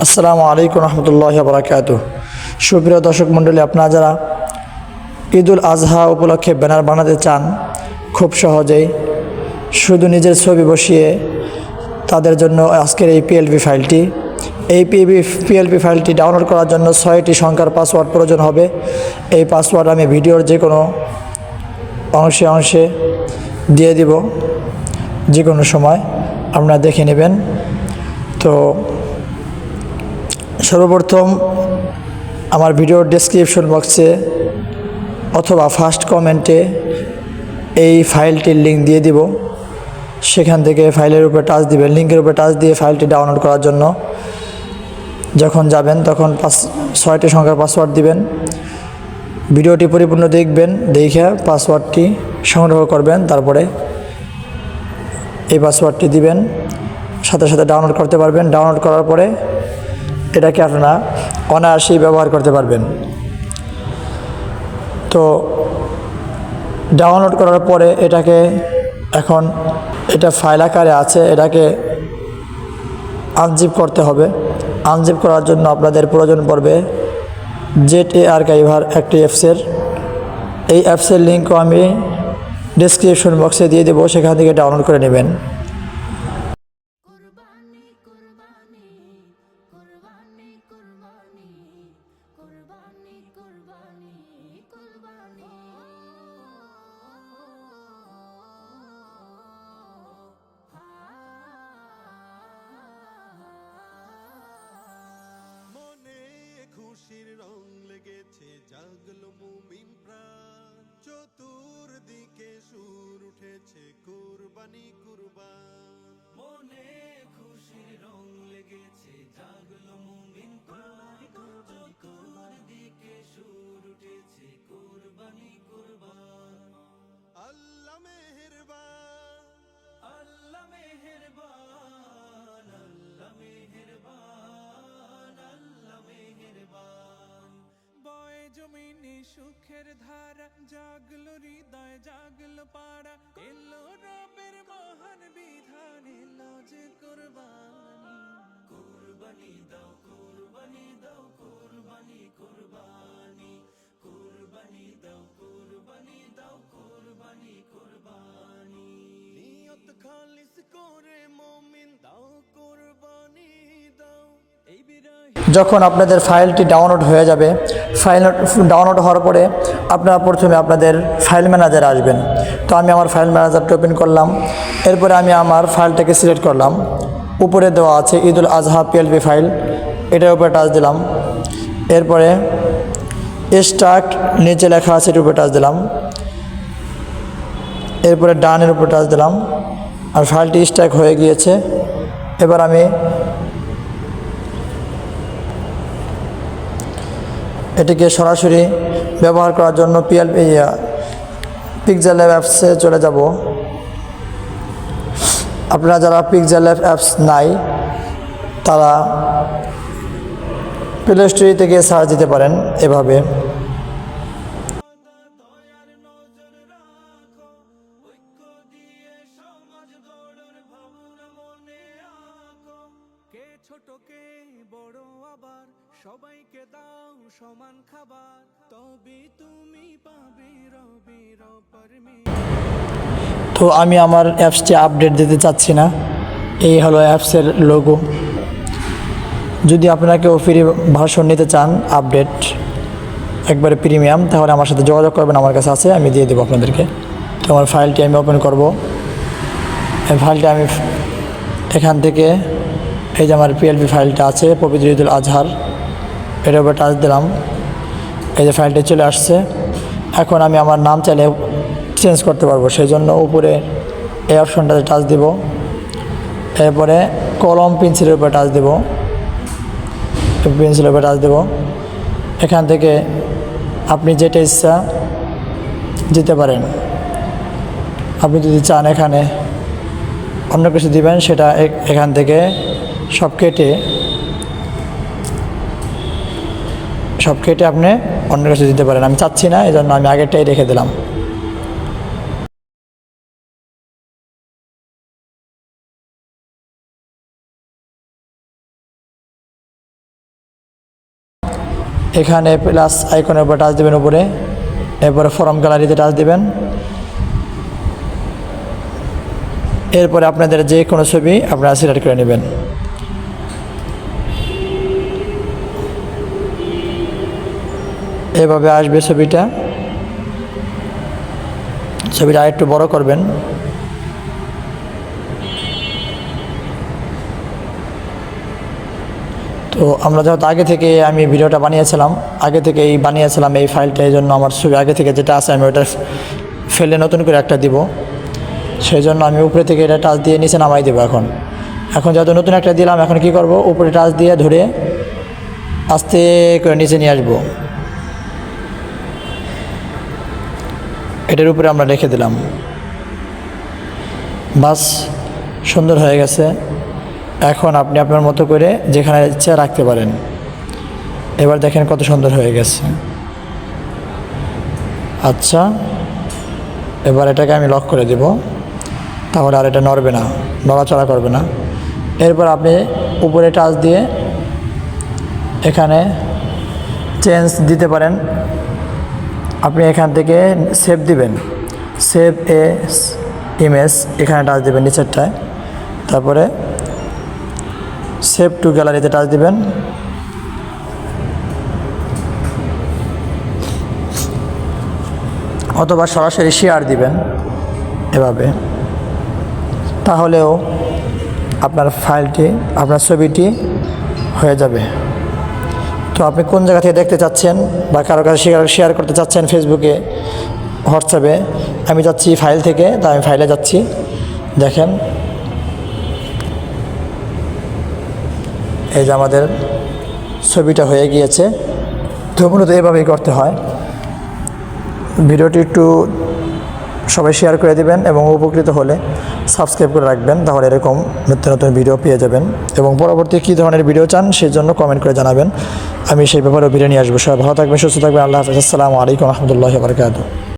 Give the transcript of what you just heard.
আসসালামু আলাইকুম রহমতুল্লাহি ওয়া বারাকাতুহু। সুপ্রিয় দর্শক মণ্ডলী, আপনারা যারা ঈদুল আজহা উপলক্ষে ব্যানার বানাতে চান খুব সহজেই শুধু নিজের ছবি বসিয়ে, তাদের জন্য আজকের এই পিএলপি ফাইলটি। এই পিএলপি ফাইলটি ডাউনলোড করার জন্য 6টি সংখ্যার পাসওয়ার্ড প্রয়োজন হবে। এই পাসওয়ার্ড আমি ভিডিওর যে কোনো অংশে অংশে দিয়ে দিব, যে কোনো সময় আপনারা দেখে নেবেন। তো সর্বপ্রথম আমার ভিডিওর ডেসক্রিপশন বক্সে অথবা ফার্স্ট কমেন্টে এই ফাইলটির লিঙ্ক দিয়ে দিব। সেখান থেকে ফাইলের উপরে টাচ দিবেন, লিঙ্কের উপরে টাচ দিয়ে ফাইলটি ডাউনলোড করার জন্য যখন যাবেন তখন 6টি সংখ্যার পাসওয়ার্ড দিবেন। ভিডিওটি পরিপূর্ণ দেখবেন, দেখে পাসওয়ার্ডটি সংগ্রহ করবেন, তারপরে এই পাসওয়ার্ডটি দিবেন, সাথে সাথে ডাউনলোড করতে পারবেন। ডাউনলোড করার পরে এটাকে আপনারা অনায়াসেই ব্যবহার করতে পারবেন। তো ডাউনলোড করার পরে এটাকে এখন এটা ফাইল আকারে আছে, এটাকে আনজিপ করতে হবে। আনজিপ করার জন্য আপনাদের প্রয়োজন পড়বে ZA আর্কাইভার একটি অ্যাপসের। এই অ্যাপসের লিঙ্কও আমি ডেসক্রিপশন বক্সে দিয়ে দেবো, সেখান থেকে ডাউনলোড করে নেবেন। খুশির রং লেগেছে, জাগলো মুমিন প্রাণ, চতুর্দিকে সুর উঠেছে কুরবানি কুরবান। মনে খুশির রং লেগেছে, জাগলো মুমিন প্রাণ, চতুর্দিকে সুর উঠেছে কুরবানি কুরবান। আল্লাহ মেহেরবান, আল্লাহ মেহেরবান, আল্লাহ মেহেরবান, আল্লাহ মেহেরবান। বয় জমিনে সুখের ধারা, জাগলো হৃদয়, জাগলো পাড়া, এলো রবের মহান বিধান, এলো যে কুরবানি। কুরবানি দাও, কুরবানি দাও, কুরবানি কুরবানি, কুরবানি দাও, কুরবানি দাও, কুরবানি কুরবানি। নিয়ত খালিস করে মুমিন দাও কুরবানি দাও। এই যখন আপনাদের ফাইলটি ডাউনলোড হয়ে যাবে, ফাইল ডাউনলোড হওয়ার পরে আপনারা প্রথমে আপনাদের ফাইল ম্যানেজারে আসবেন। তো আমি আমার ফাইল ম্যানেজারটা ওপেন করলাম। এরপরে আমি আমার ফাইলটাকে সিলেক্ট করলাম। উপরে দেওয়া আছে ঈদুল আজহা পিএলপি ফাইল, এটার উপরে টাচ দিলাম। এরপরে স্টার্ট নিচে লেখা আছে, এটার উপরে টাচ দিলাম। এরপরে ডানের উপরে টাচ দিলাম, আর ফাইলটি স্ট্যাক হয়ে গিয়েছে। এবার আমি এটিকে সরাসরি ব্যবহার করার জন্য পিক্সেল ল্যাব অ্যাপসে চলে যাব। আপনারা যারা পিক্সেল ল্যাব অ্যাপস নাই, তারা প্লে স্টোর থেকে সার্চ দিতে পারেন এভাবে। দয়ার নজর রাখো, ঐক্য দিয়ে সমাজ গড়ার ভাবনা মনে আঁকো। কে ছোট কে বড়, আবার সবাইকে দাও সমান খাবার, তবে তুমি পাবে রবের পারমিশন। তো আমি আমার অ্যাপসটি আপডেট দিতে চাচ্ছি না। এই হলো অ্যাপসের লোগো। যদি আপনারা কেউ ফ্রি ভার্সন নিতে চান আপডেট একবারে প্রিমিয়াম, তাহলে আমার সাথে যোগাযোগ করবেন, আমার কাছে আছে, আমি দিয়ে দেবো আপনাদেরকে। তো আমার ফাইলটি আমি ওপেন করব। এই ফাইলটি আমি এখান থেকে, এই যে আমার পিএলপি ফাইলটা আছে পবিত্র ঈদুল আজহার, এটার উপরে টাচ দিলাম। এই যে ফাইলটি চলে আসছে। এখন আমি আমার নাম চাইলে চেঞ্জ করতে পারবো, সেই জন্য উপরে এই অপশনটাতে টাচ দিব। এরপরে কলম পেন্সিলের উপরে টাচ দেব, পেন্সিলের উপরে টাচ দেব। এখান থেকে আপনি যেটা ইচ্ছা দিতে পারেন। আপনি যদি চান এখানে অন্য কিছু দিবেন, সেটা এখান থেকে সব কেটে আপনি অন্য কিছু দিতে পারেন। আমি চাচ্ছি না, এই জন্য আমি আগেরটাই রেখে দিলাম। এখানে প্লাস আইকনের উপর টাচ দেবেন উপরে, এরপরে ফরম গ্যালারিতে টাচ দিবেন। এরপরে আপনাদের যে কোনো ছবি আপনারা সিলেক্ট করে নেবেন। এভাবে আসবে ছবিটা আরেকটু বড় করবেন। তো আমরা যেহেতু আগে থেকে আমি ভিডিওটা বানিয়েছিলাম এই ফাইলটা, এই জন্য আমার ছবি আগে থেকে যেটা আছে আমি ওটা ফেলে নতুন করে একটা দিব। সেই জন্য আমি উপরে থেকে এটা টাচ দিয়ে নিচে নামাই দেবো। এখন যেহেতু নতুন একটা দিলাম, এখন কি করব, উপরে টাচ দিয়ে ধরে আস্তে করে নিচে নিয়ে আসবো। এটার উপরে আমরা রেখে দিলাম, বাস সুন্দর হয়ে গেছে। এখন আপনি আপনার মতো করে যেখানে ইচ্ছা রাখতে পারেন। এবার দেখেন কত সুন্দর হয়ে গেছে। আচ্ছা, এবার এটাকে আমি লক করে দেব, তাহলে আর এটা নড়বে না, নড়াচড়া করবে না। এরপর আপনি উপরে টাচ দিয়ে এখানে চেঞ্জ দিতে পারেন। আপনি এখান থেকে সেভ দিবেন, সেভ এস ইমেজ, এখানে টাচ দিবেন নিচেরটায়। তারপরে সেভ টু গ্যালারিতে টাচ দিবেন। অথবা সরাসরি শেয়ার দিবেন এভাবে, তাহলেও আপনার ফাইলটি, আপনার ছবিটি হয়ে যাবে। তো আপনি কোন জায়গা থেকে দেখতে চাচ্ছেন বা কারো কাছে শেয়ার করতে চাচ্ছেন ফেসবুকে, হোয়াটসঅ্যাপে, আমি যাচ্ছি ফাইল থেকে, তাই আমি ফাইলে যাচ্ছি। দেখেন এই যে আমাদের ছবিটা হয়ে গিয়েছে। তো মূলত এভাবেই করতে হয়। ভিডিওটি একটু সবাই শেয়ার করে দিবেন এবং উপকৃত হলে সাবস্ক্রাইব করে রাখবেন, তাহলে এরকম নিত্য নতুন ভিডিও পেয়ে যাবেন। এবং পরবর্তী কী ধরনের ভিডিও চান সেই জন্য কমেন্ট করে জানাবেন, আমি সেই ব্যাপারেও ভিডিও নিয়ে আসবো। সবাই ভালো থাকবেন, সুস্থ থাকবেন। আল্লাহ হাফেজ। আসসালামু আলাইকুম রহমতুল্লাহি ওয়া বারাকাতুহু।